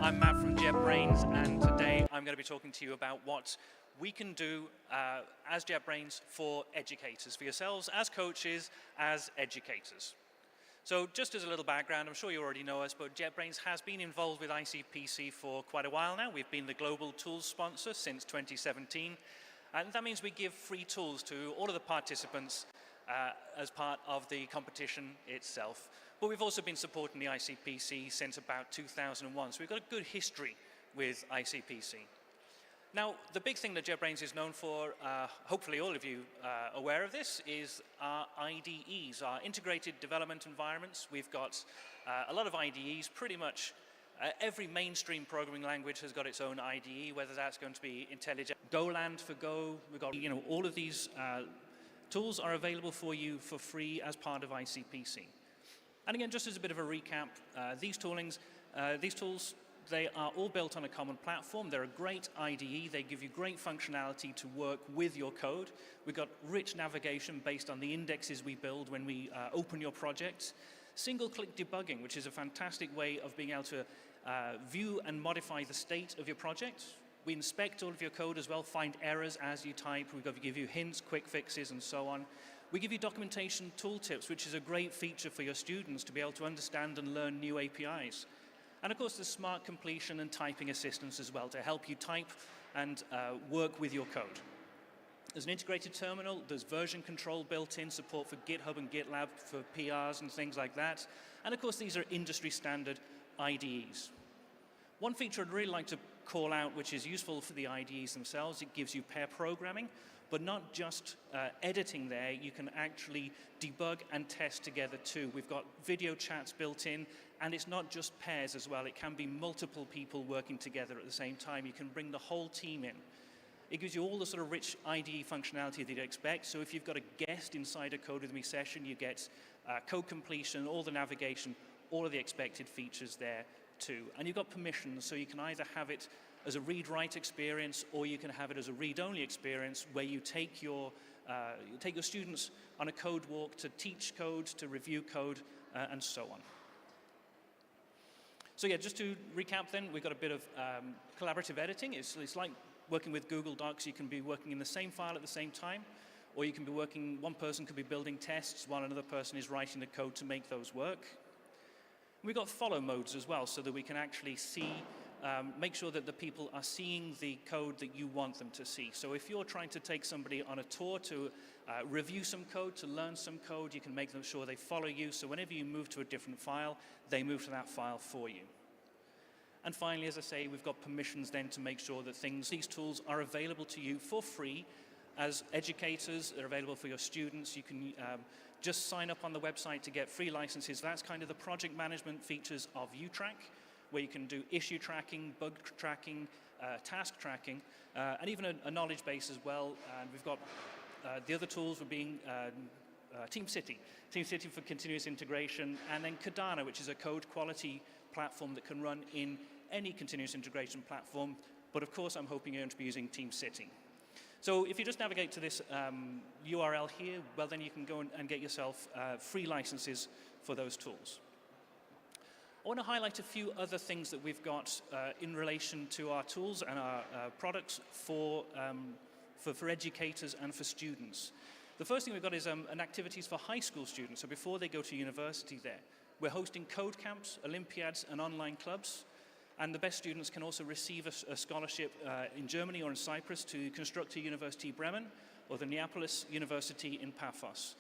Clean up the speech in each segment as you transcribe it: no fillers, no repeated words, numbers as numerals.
I'm Matt from JetBrains, and today I'm going to be talking to you about what we can do as JetBrains for educators, for yourselves as coaches, as educators. So just as a little background, I'm sure you already know us, but JetBrains has been involved with ICPC for quite a while now. We've been the global tools sponsor since 2017, and that means we give free tools to all of the participants as part of the competition itself. But we've also been supporting the ICPC since about 2001, so we've got a good history with ICPC. Now, the big thing that JetBrains is known for, hopefully all of you are aware of this, is our IDEs, our integrated development environments. We've got a lot of IDEs, pretty much every mainstream programming language has got its own IDE, whether that's going to be IntelliJ, Goland for Go. We've got, all of these tools are available for you for free as part of ICPC. And again, just as a bit of a recap, these tools, they are all built on a common platform. They're a great IDE. They give you great functionality to work with your code. We've got rich navigation based on the indexes we build when we open your projects. Single-click debugging, which is a fantastic way of being able to view and modify the state of your project. We inspect all of your code as well, find errors as you type. We've got to give you hints, quick fixes, and so on. We give you documentation tooltips, which is a great feature for your students to be able to understand and learn new APIs. And of course, there's smart completion and typing assistance as well to help you type and work with your code. There's an integrated terminal, there's version control built in, support for GitHub and GitLab for PRs and things like that. And of course, these are industry standard IDEs. One feature I'd really like to call out, which is useful for the IDEs themselves, it gives you pair programming, but not just editing there, you can actually debug and test together too. We've got video chats built in, and it's not just pairs as well, it can be multiple people working together at the same time. You can bring the whole team in. It gives you all the sort of rich IDE functionality that you'd expect, so if you've got a guest inside a Code With Me session, you get code completion, all the navigation, all of the expected features there too. And you've got permissions, so you can either have it as a read-write experience, or you can have it as a read-only experience where you take your students on a code walk to teach code, to review code, and so on. So yeah, just to recap then, we've got a bit of collaborative editing. It's like working with Google Docs. You can be working in the same file at the same time, or you can be working, one person could be building tests while another person is writing the code to make those work. We've got follow modes as well, so that we can actually see make sure that the people are seeing the code that you want them to see. So if you're trying to take somebody on a tour to review some code, to learn some code, you can make them sure they follow you, so whenever you move to a different file, they move to that file for you. And finally, as I say, we've got permissions then to make sure that these tools are available to you for free as educators. They're available for your students. You can just sign up on the website to get free licenses. That's kind of the project management features of UTrack, where you can do issue tracking, bug tracking, task tracking, and even a knowledge base as well. And we've got the other tools for being TeamCity for continuous integration, and then Kadana, which is a code quality platform that can run in any continuous integration platform. But of course, I'm hoping you're going to be using TeamCity. So if you just navigate to this URL here, well, then you can go and get yourself free licenses for those tools. I want to highlight a few other things that we've got in relation to our tools and our products for educators and for students. The first thing we've got is an activities for high school students, so before they go to university there. We're hosting code camps, Olympiads, and online clubs. And the best students can also receive a scholarship in Germany or in Cyprus to Constructor University Bremen or the Neapolis University in Paphos.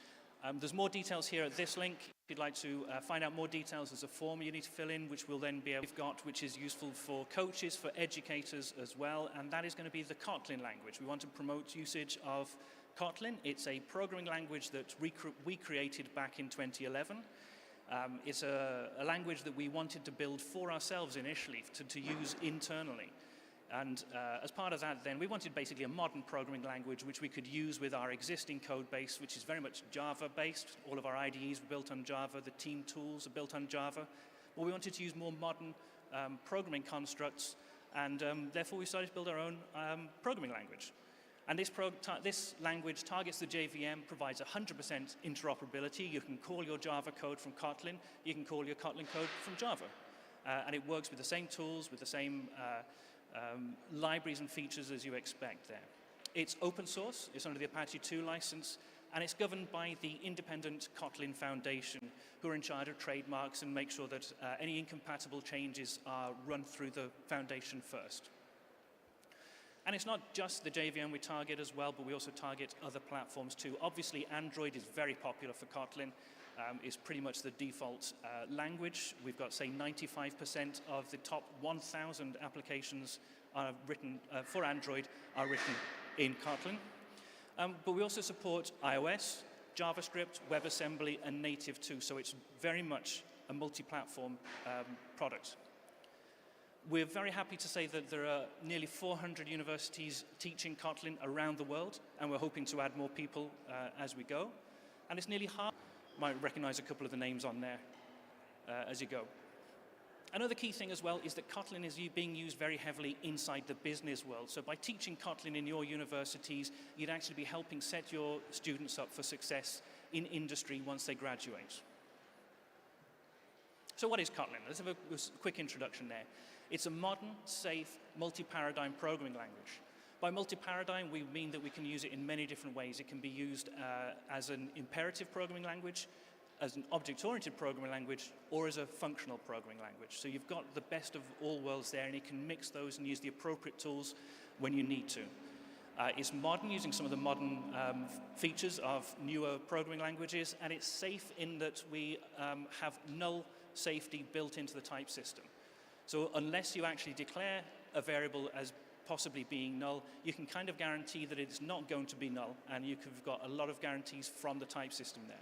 There's more details here at this link. If you'd like to find out more details, there's a form you need to fill in, which we'll then be able to which is useful for coaches, for educators as well, and that is going to be the Kotlin language. We want to promote usage of Kotlin. It's a programming language that we created back in 2011. It's a language that we wanted to build for ourselves initially, to use internally. And as part of that, then, we wanted basically a modern programming language which we could use with our existing code base, which is very much Java-based. All of our IDEs were built on Java. The team tools are built on Java. But we wanted to use more modern programming constructs, and therefore we started to build our own programming language. And this language targets the JVM, provides 100% interoperability. You can call your Java code from Kotlin. You can call your Kotlin code from Java. and it works with the same tools, with the same libraries and features as you expect there. It's open source, it's under the Apache 2 license, and it's governed by the independent Kotlin Foundation, who are in charge of trademarks and make sure that any incompatible changes are run through the foundation first. And it's not just the JVM we target as well, but we also target other platforms too. Obviously, Android is very popular for Kotlin. It's pretty much the default language. We've got, say, 95% of the top 1,000 applications are written for Android are written in Kotlin. But we also support iOS, JavaScript, WebAssembly, and native too. So it's very much a multi-platform product. We're very happy to say that there are nearly 400 universities teaching Kotlin around the world, and we're hoping to add more people as we go. And it's nearly half. Might recognize a couple of the names on there as you go. Another key thing as well is that Kotlin is being used very heavily inside the business world. So by teaching Kotlin in your universities, you'd actually be helping set your students up for success in industry once they graduate. So what is Kotlin? Let's have a quick introduction there. It's a modern, safe, multi-paradigm programming language. By multi-paradigm, we mean that we can use it in many different ways. It can be used as an imperative programming language, as an object-oriented programming language, or as a functional programming language. So you've got the best of all worlds there, and you can mix those and use the appropriate tools when you need to. It's modern, using some of the modern features of newer programming languages, and it's safe in that we have null safety built into the type system. So unless you actually declare a variable as possibly being null, you can kind of guarantee that it's not going to be null, and you've got a lot of guarantees from the type system there.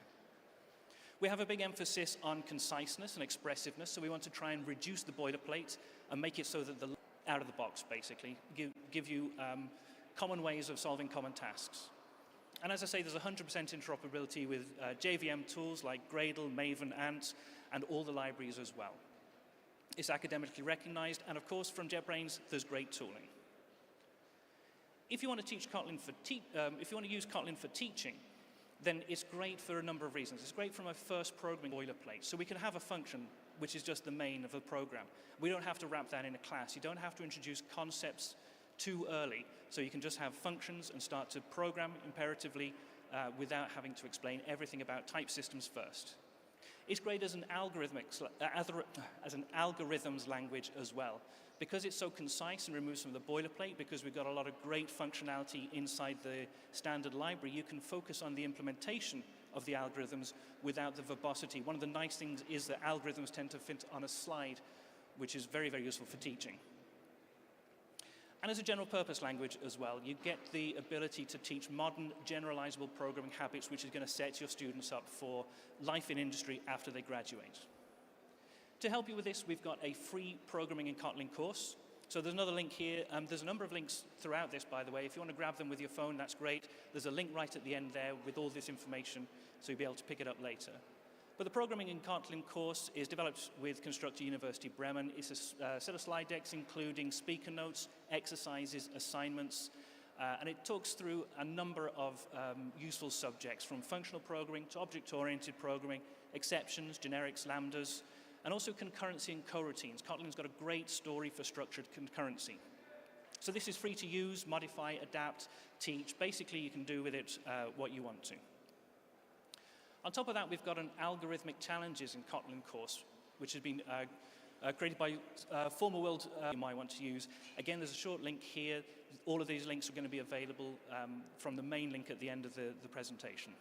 We have a big emphasis on conciseness and expressiveness, so we want to try and reduce the boilerplate and make it so that the out of the box, basically, give you common ways of solving common tasks. And as I say, there's 100% interoperability with JVM tools like Gradle, Maven, Ant, and all the libraries as well. It's academically recognized, and of course, from JetBrains, there's great tooling. If you want to teach Kotlin if you want to use Kotlin for teaching, then it's great for a number of reasons. It's great from a first programming boilerplate. So we can have a function which is just the main of a program. We don't have to wrap that in a class. You don't have to introduce concepts too early. So you can just have functions and start to program imperatively without having to explain everything about type systems first. It's great as an algorithms language as well. Because it's so concise and removes some of the boilerplate, because we've got a lot of great functionality inside the standard library, you can focus on the implementation of the algorithms without the verbosity. One of the nice things is that algorithms tend to fit on a slide, which is very, very useful for teaching. And as a general purpose language as well, you get the ability to teach modern generalizable programming habits, which is going to set your students up for life in industry after they graduate. To help you with this, we've got a free programming in Kotlin course. So there's another link here. There's a number of links throughout this, by the way. If you want to grab them with your phone, that's great. There's a link right at the end there with all this information, so you'll be able to pick it up later. But the programming in Kotlin course is developed with Constructor University Bremen. It's a set of slide decks including speaker notes, exercises, assignments, and it talks through a number of useful subjects, from functional programming to object-oriented programming, exceptions, generics, lambdas, and also concurrency and coroutines. Kotlin's got a great story for structured concurrency. So this is free to use, modify, adapt, teach. Basically, you can do with it what you want to. On top of that, we've got an Algorithmic Challenges in Kotlin course, which has been created by former world you might want to use. Again, there's a short link here. All of these links are going to be available from the main link at the end of the presentation.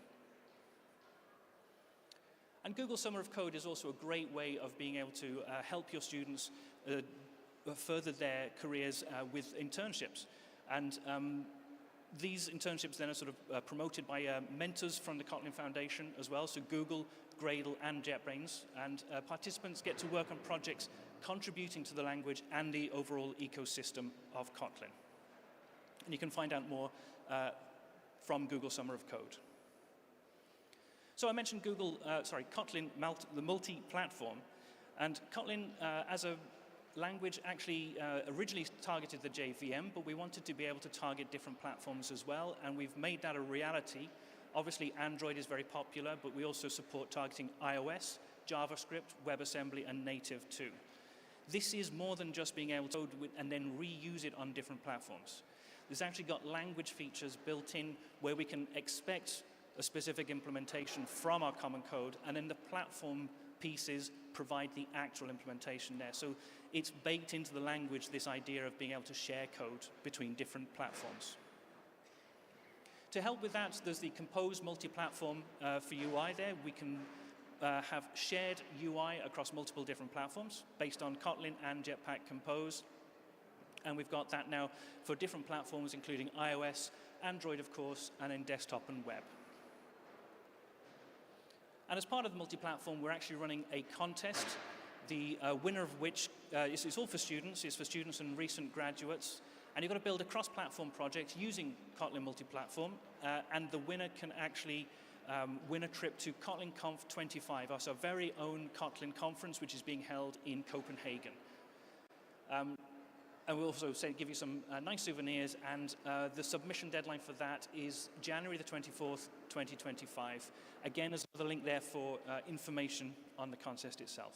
And Google Summer of Code is also a great way of being able to help your students further their careers with internships. And these internships then are sort of promoted by mentors from the Kotlin Foundation as well, so Google, Gradle, and JetBrains. And participants get to work on projects contributing to the language and the overall ecosystem of Kotlin. And you can find out more from Google Summer of Code. So I mentioned Kotlin, the multi-platform, and Kotlin as a language actually originally targeted the JVM, but we wanted to be able to target different platforms as well, and we've made that a reality. Obviously, Android is very popular, but we also support targeting iOS, JavaScript, WebAssembly, and native too. This is more than just being able to code and then reuse it on different platforms. There's actually got language features built in where we can expect a specific implementation from our common code, and then the platform pieces provide the actual implementation there. So it's baked into the language, this idea of being able to share code between different platforms. To help with that, there's the Compose multi-platform for UI there. We can have shared UI across multiple different platforms based on Kotlin and Jetpack Compose. And we've got that now for different platforms, including iOS, Android, of course, and in desktop and web. And as part of the multi-platform, we're actually running a contest, the winner of which is all for students. It's for students and recent graduates. And you've got to build a cross-platform project using Kotlin multi-platform. And the winner can actually win a trip to Kotlin Conf 25, our very own Kotlin conference, which is being held in Copenhagen. And we'll also give you some nice souvenirs, and the submission deadline for that is January the 24th, 2025. Again, there's another link there for information on the contest itself.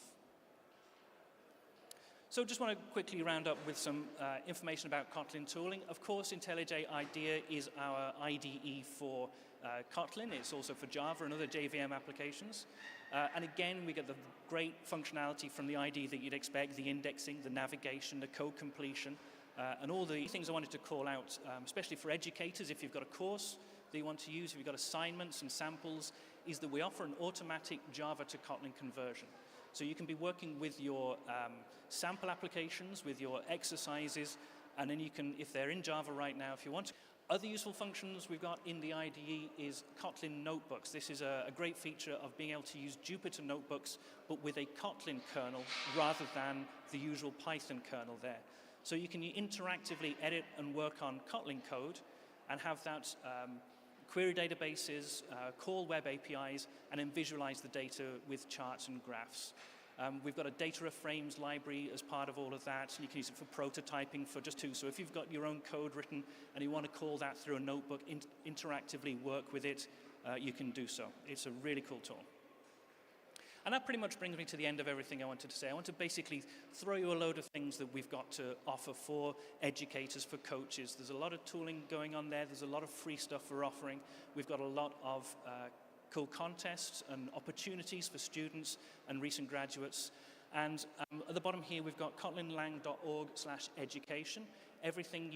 So just want to quickly round up with some information about Kotlin tooling. Of course, IntelliJ IDEA is our IDE for Kotlin. It's also for Java and other JVM applications. And again, we get the great functionality from the IDE that you'd expect, the indexing, the navigation, the code completion, and all the things I wanted to call out, especially for educators. If you've got a course that you want to use, if you've got assignments and samples, is that we offer an automatic Java to Kotlin conversion. So you can be working with your sample applications, with your exercises, and then you can, if they're in Java right now, if you want to. Other useful functions we've got in the IDE is Kotlin notebooks. This is a great feature of being able to use Jupyter notebooks, but with a Kotlin kernel rather than the usual Python kernel there. So you can interactively edit and work on Kotlin code and have that query databases, call web APIs, and then visualize the data with charts and graphs. We've got a data frames library as part of all of that, and you can use it for prototyping for just two. So if you've got your own code written and you want to call that through a notebook, interactively work with it, you can do so. It's a really cool tool. And that pretty much brings me to the end of everything I wanted to say. I want to basically throw you a load of things that we've got to offer for educators, for coaches. There's a lot of tooling going on there. There's a lot of free stuff we're offering. We've got a lot of cool contests and opportunities for students and recent graduates. And at the bottom here, we've got kotlinlang.org/education. Everything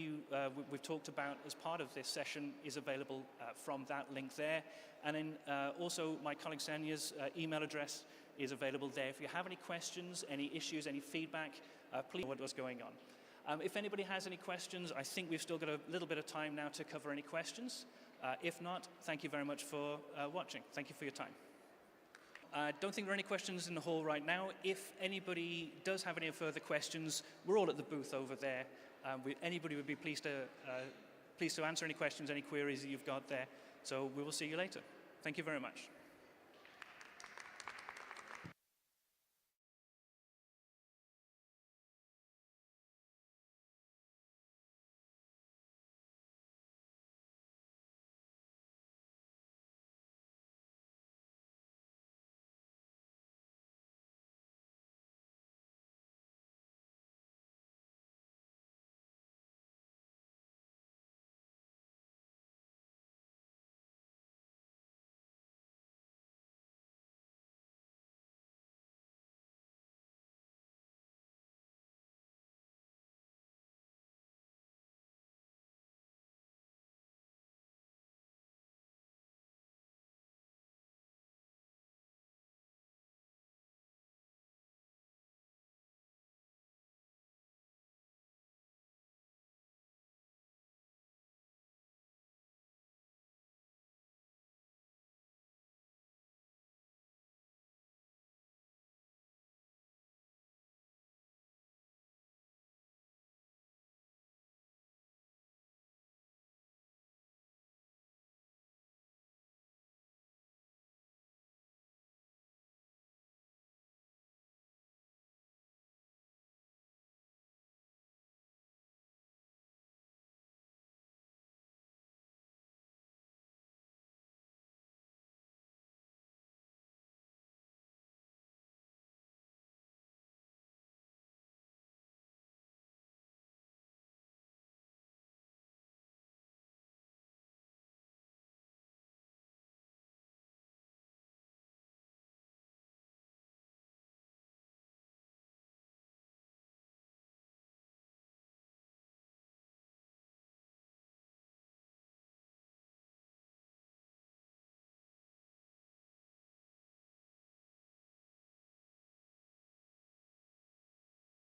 we've talked about as part of this session is available from that link there. And then also my colleague Sanya's email address is available there. If you have any questions, any issues, any feedback, please know what's going on. If anybody has any questions, I think we've still got a little bit of time now to cover any questions. If not, thank you very much for watching. Thank you for your time. I don't think there are any questions in the hall right now. If anybody does have any further questions, we're all at the booth over there. Anybody would be pleased to answer any questions, any queries that you've got there. So we will see you later. Thank you very much.